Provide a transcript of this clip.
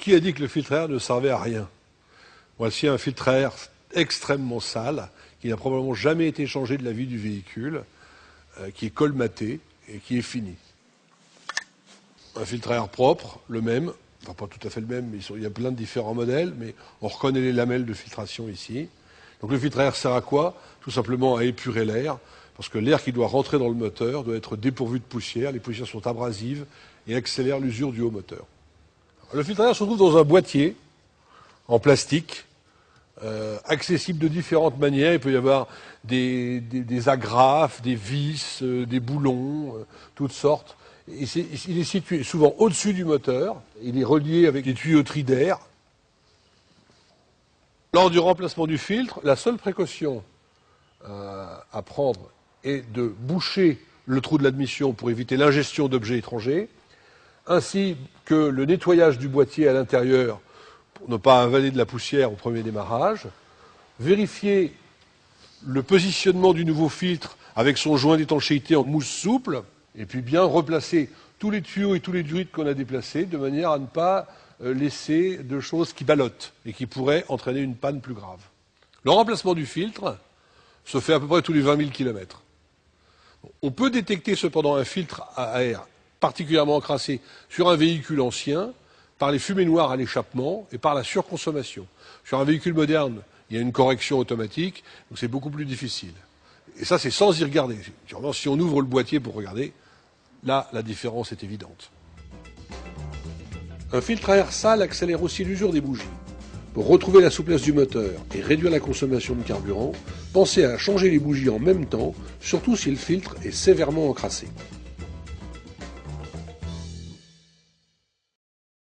Qui a dit que le filtre à air ne servait à rien? Voici un filtre à air extrêmement sale, qui n'a probablement jamais été changé de la vie du véhicule, qui est colmaté et qui est fini. Un filtre à air propre, le même, enfin pas tout à fait le même, mais il y a plein de différents modèles, mais on reconnaît les lamelles de filtration ici. Donc le filtre à air sert à quoi? Tout simplement à épurer l'air, parce que l'air qui doit rentrer dans le moteur doit être dépourvu de poussière. Les poussières sont abrasives et accélèrent l'usure du haut moteur. Le filtre à air se trouve dans un boîtier en plastique, accessible de différentes manières. Il peut y avoir des agrafes, des vis, des boulons, toutes sortes. Et il est situé souvent au-dessus du moteur. Il est relié avec des tuyauteries d'air. Lors du remplacement du filtre, la seule précaution à prendre est de boucher le trou de l'admission pour éviter l'ingestion d'objets étrangers, ainsi que le nettoyage du boîtier à l'intérieur pour ne pas avaler de la poussière au premier démarrage, vérifier le positionnement du nouveau filtre avec son joint d'étanchéité en mousse souple, et puis bien replacer tous les tuyaux et tous les druides qu'on a déplacés de manière à ne pas laisser de choses qui ballottent et qui pourraient entraîner une panne plus grave. Le remplacement du filtre se fait à peu près tous les 20 000 km. On peut détecter cependant un filtre à air particulièrement encrassé sur un véhicule ancien par les fumées noires à l'échappement et par la surconsommation. Sur un véhicule moderne, il y a une correction automatique, donc c'est beaucoup plus difficile. Et ça, c'est sans y regarder. Si on ouvre le boîtier pour regarder, là, la différence est évidente. Un filtre à air sale accélère aussi l'usure des bougies. Pour retrouver la souplesse du moteur et réduire la consommation de carburant, pensez à changer les bougies en même temps, surtout si le filtre est sévèrement encrassé.